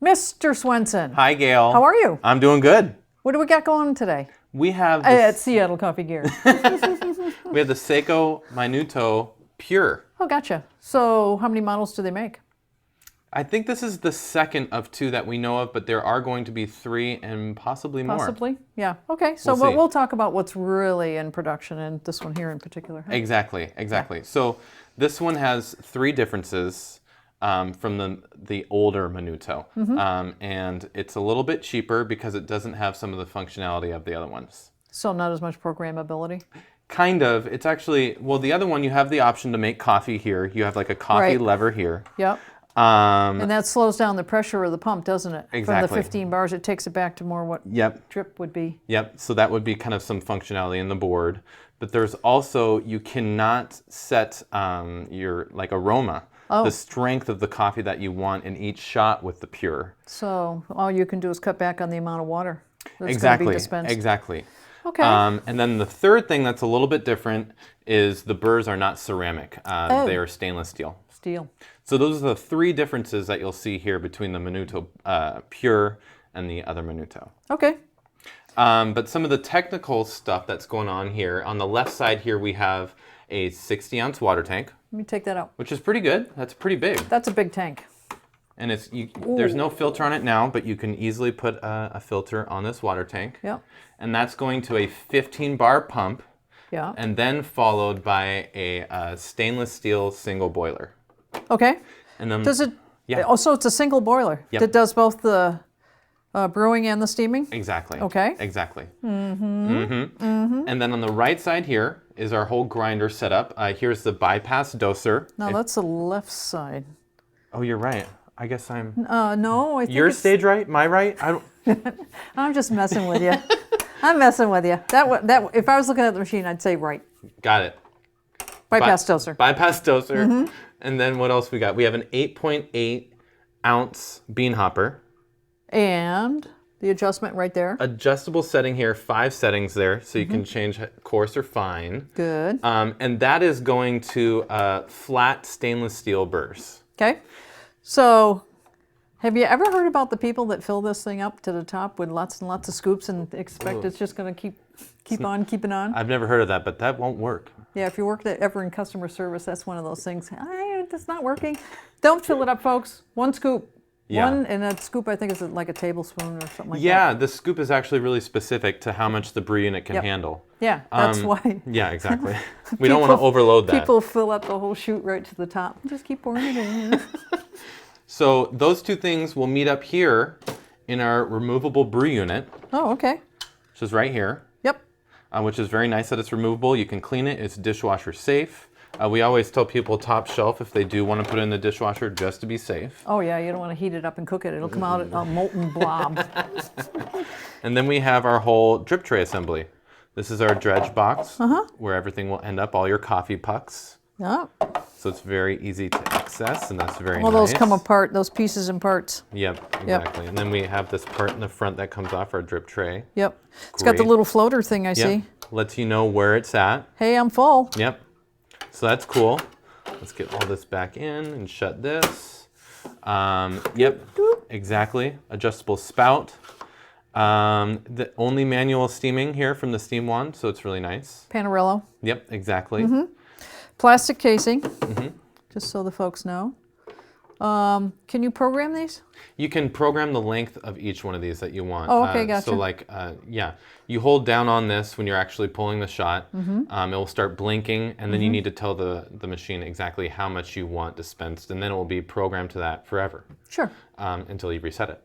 Mr. Swenson. Hi, Gail. How are you? I'm doing good. What do we got going on today? We have At Seattle Coffee Gear. we have the Saeco Minuto Pure. Oh, gotcha. So how many models do they make? I think this is the second of two that we know of, but there are going to be three and possibly more. Possibly, yeah. Okay, so we'll talk about what's really in production and this one here in particular. Huh? Exactly. Yeah. So this one has three differences from the older Minuto. And it's a little bit cheaper because it doesn't have some of the functionality of the other ones. So not as much programmability? Kind of. It's actually, well, the other one, you have the option to make coffee here. You have like a coffee lever here. Yep. And that slows down the pressure of the pump, doesn't it? Exactly. From the 15 bars, it takes it back to more what drip would be. Yep, so that would be kind of some functionality in the board. But there's also, you cannot set your like aroma, the strength of the coffee that you want in each shot with the Pure. So all you can do is cut back on the amount of water that's going to be dispensed. Exactly. Okay. And then the third thing that's a little bit different is the burrs are not ceramic. They are stainless steel. So those are the three differences that you'll see here between the Minuto Pure and the other Minuto. Okay. But some of the technical stuff that's going on here, on the left side here we have a 60-ounce water tank. Let me take that out. Which is pretty good. That's pretty big. That's a big tank. And there's no filter on it now, but you can easily put a filter on this water tank. Yep. And that's going to a 15-bar pump. Yeah. And then followed by a stainless steel single boiler. Okay. And then does it? Yeah. Oh, so it's a single boiler that does both the brewing and the steaming. Exactly. Okay. Exactly. And then on the right side here is our whole grinder setup. Here's the bypass doser. No, that's the left side. Oh, you're right. I guess I'm. No, I think your stage right, my right. I don't. I'm just messing with you. I'm messing with you. That if I was looking at the machine, I'd say right. Got it. Bypass doser. Bypass doser. And then what else we got? We have an 8.8 ounce bean hopper. And the adjustment right there. Adjustable setting here, 5 settings there, so you can change coarse or fine. Good. And that is going to flat stainless steel burrs. Okay. So have you ever heard about the people that fill this thing up to the top with lots and lots of scoops and expect it's just going to keep on keeping on? I've never heard of that, but that won't work. Yeah, if you work ever in customer service, that's one of those things. It's not working. Don't fill it up, folks. One scoop. Yeah. One, and that scoop I think is like a tablespoon or something like that. Yeah, the scoop is actually really specific to how much the brew unit can handle. Yeah, that's why. Yeah, exactly. We don't want to overload that. People fill up the whole chute right to the top. Just keep pouring it in. So those two things will meet up here in our removable brew unit. Oh, okay. Which is right here. Yep. Which is very nice that it's removable. You can clean it. It's dishwasher safe. We always tell people top shelf if they do want to put it in the dishwasher just to be safe. Oh yeah, you don't want to heat it up and cook it. It'll come out a molten blob. And then we have our whole drip tray assembly. This is our dredge box where everything will end up, all your coffee pucks. Yeah. So it's very easy to access, and that's very nice. All those come apart, those pieces and parts. Yep, exactly. Yep. And then we have this part in the front that comes off our drip tray. Yep. It's got the little floater thing I see. Lets you know where it's at. Hey, I'm full. Yep. So that's cool. Let's get all this back in and shut this. Yep, exactly. Adjustable spout. The only manual steaming here from the steam wand, so it's really nice. Panarello. Yep, exactly. Plastic casing, just so the folks know. Can you program these? You can program the length of each one of these that you want. Oh, okay, gotcha. So like, you hold down on this when you're actually pulling the shot. It will start blinking, and then you need to tell the machine exactly how much you want dispensed, and then it will be programmed to that forever. Sure. Until you reset it.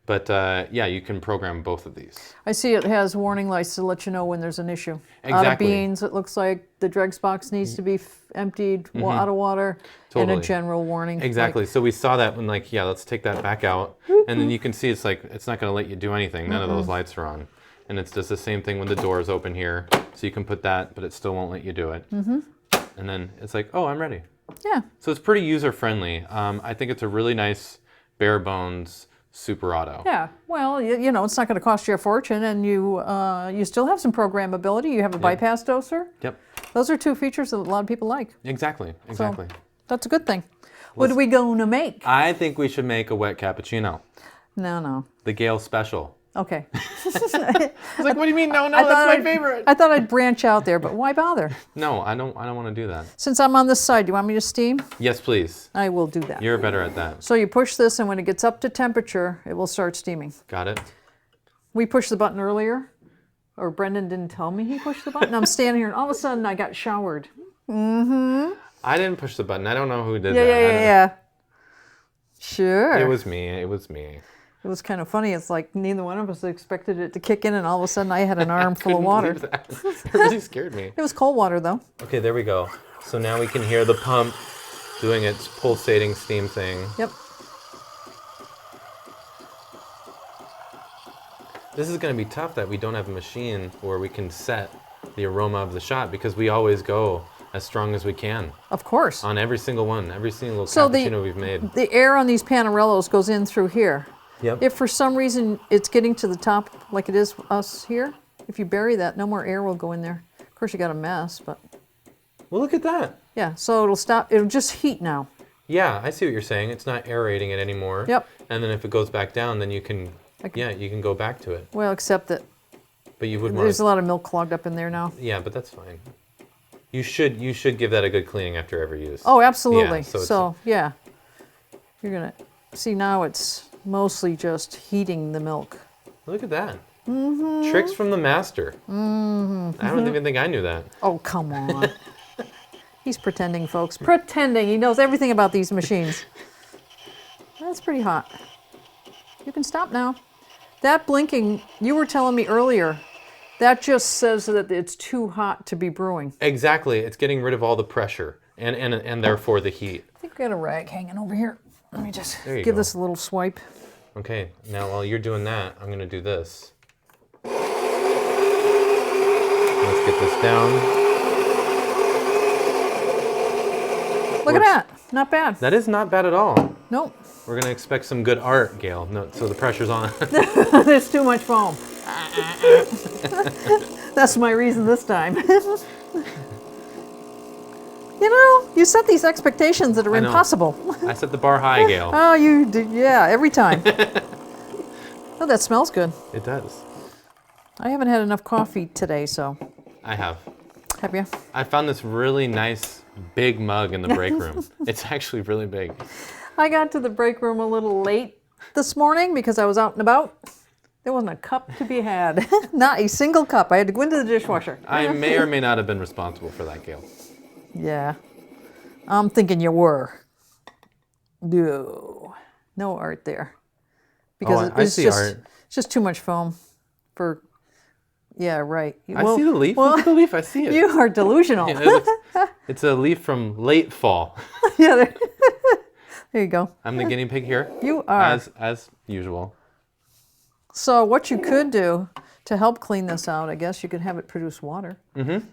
But yeah, you can program both of these. I see it has warning lights to let you know when there's an issue. Exactly. Out of beans, it looks like the dregs box needs to be emptied, out of water, and a general warning. Exactly. So we saw that when let's take that back out. And then you can see it's not going to let you do anything. None of those lights are on. And it does the same thing when the door is open here. So you can put that, but it still won't let you do it. And then it's like, oh, I'm ready. Yeah. So it's pretty user-friendly. I think it's a really nice, bare bones, super auto. Yeah, well, you know, it's not going to cost you a fortune, and you still have some programmability. You have a bypass doser. Yep. Those are two features that a lot of people like. Exactly. So, That's a good thing. What are we going to make? I think we should make a wet cappuccino. No. The Gale special. Okay. I was like, what do you mean? No, that's my favorite. I thought I'd branch out there, but why bother? No, I don't want to do that. Since I'm on this side, do you want me to steam? Yes, please. I will do that. You're better at that. So you push this, and when it gets up to temperature, it will start steaming. Got it. We pushed the button earlier, or Brendan didn't tell me he pushed the button. I'm standing here, and all of a sudden, I got showered. I didn't push the button. I don't know who did Yeah, that. yeah. Sure. It was me. It was me. It was kind of funny. It's like neither one of us expected it to kick in, and all of a sudden I had an arm full of water. It really scared me. It was cold water, though. Okay, there we go. So now we can hear the pump doing its pulsating steam thing. Yep. This is going to be tough that we don't have a machine where we can set the aroma of the shot, because we always go as strong as we can Of course. on every single one, every single So cappuccino we've made. the air on these Panarellos goes in through here. Yep. If for some reason it's getting to the top like it is us here, if you bury that, no more air will go in there. Of course, you got a mess, but Well, look at that. yeah, so it'll stop. It'll just heat now. Yeah, I see what you're saying. It's not aerating it anymore. Yep. And then if it goes back down, then you can go back to it. Well, except that But you would there's a want lot of milk clogged up in there now. Yeah, but that's fine. You should give that a good cleaning after every use. Oh, absolutely. Yeah, so yeah, you're going to see now it's mostly just heating the milk. Look at that. Tricks from the master. I don't even think I knew that. Oh, come on. He's pretending, folks. Pretending. He knows everything about these machines. That's pretty hot. You can stop now. That blinking, you were telling me earlier, that just says that it's too hot to be brewing. Exactly. It's getting rid of all the pressure and therefore the heat. I think we got a rag hanging over here. Let me just There you give go. this a little swipe. Okay, now while you're doing that, I'm going to do this. Let's get this down. Look at that. Not bad. That is not bad at all. Nope. We're going to expect some good art, Gail. No, so the pressure's on. There's too much foam. That's my reason this time. You know, you set these expectations that are I know. impossible. I set the bar high, Gail. Oh, you do, yeah, every time. Oh, that smells good. It does. I haven't had enough coffee today, so I have. have you? I found this really nice big mug in the break room. It's actually really big. I got to the break room a little late this morning because I was out and about. There wasn't a cup to be had. Not a single cup. I had to go into the dishwasher. I may or may not have been responsible for that, Gail. Yeah. I'm thinking you were. No. No art there. Because I see art. It's just too much foam for... Yeah, right. I see the leaf. Look at the leaf. I see it. You are delusional. Yeah, it's a leaf from late fall. Yeah, there you go. I'm the guinea pig here. You are. As usual. So what you could do to help clean this out, I guess you could have it produce water Mm-hmm.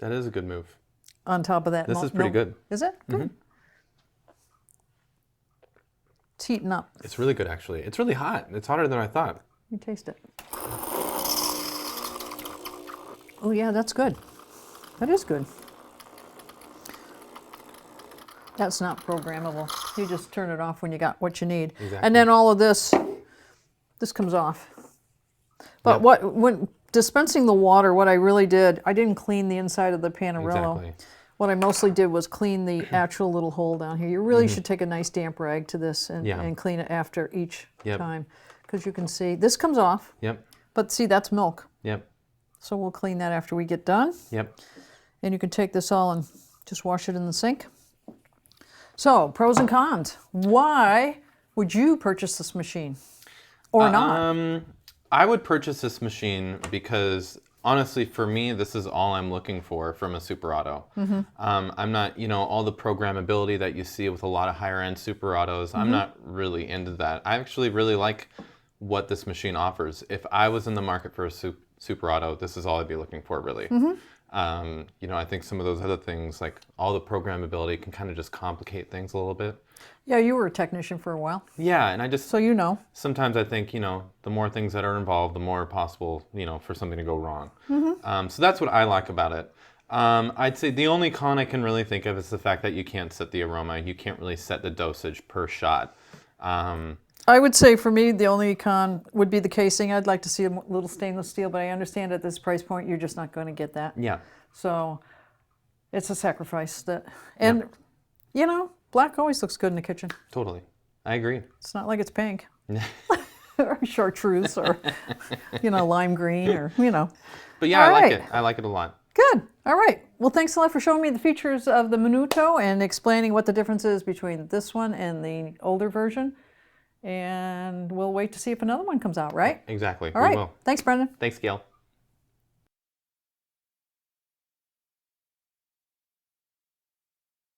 That is a good move. on top of that. This is pretty good. Is it? Mm-hmm. It's heating up. It's really good, actually. It's really hot. It's hotter than I thought. Let me taste it. Oh yeah, that's good. That is good. That's not programmable. You just turn it off when you got what you need. Exactly. And then all of this comes off. But Yep. when dispensing the water, what I really did, I didn't clean the inside of the Panarello. Exactly. What I mostly did was clean the actual little hole down here. You really should take a nice damp rag to this and clean it after each Yep. time. Because you can see, this comes off, Yep. but see, that's milk. Yep. So we'll clean that after we get done. Yep. And you can take this all and just wash it in the sink. So, pros and cons. Why would you purchase this machine? Or not? I would purchase this machine because honestly, for me, this is all I'm looking for from a super auto. I'm not, all the programmability that you see with a lot of higher end super autos, I'm not really into that. I actually really like what this machine offers. If I was in the market for a super auto, this is all I'd be looking for, really. I think some of those other things, like all the programmability, can kind of just complicate things a little bit. Yeah, you were a technician for a while, Yeah, and I just so you know. sometimes I think, the more things that are involved, the more possible, for something to go wrong. So that's what I like about it. I'd say the only con I can really think of is the fact that you can't set the aroma. You can't really set the dosage per shot. I would say for me, the only con would be the casing. I'd like to see a little stainless steel, but I understand at this price point, you're just not going to get that. Yeah. So it's a sacrifice that, and you know, black always looks good in the kitchen. Totally. I agree. It's not like it's pink or chartreuse or, you know, lime green or, you know. But yeah, All I like right. it. I like it a lot. Good. All right. Well, thanks a lot for showing me the features of the Minuto and explaining what the difference is between this one and the older version. And we'll wait to see if another one comes out, right? Exactly. All We right. will. Thanks, Brendan. Thanks, Gail.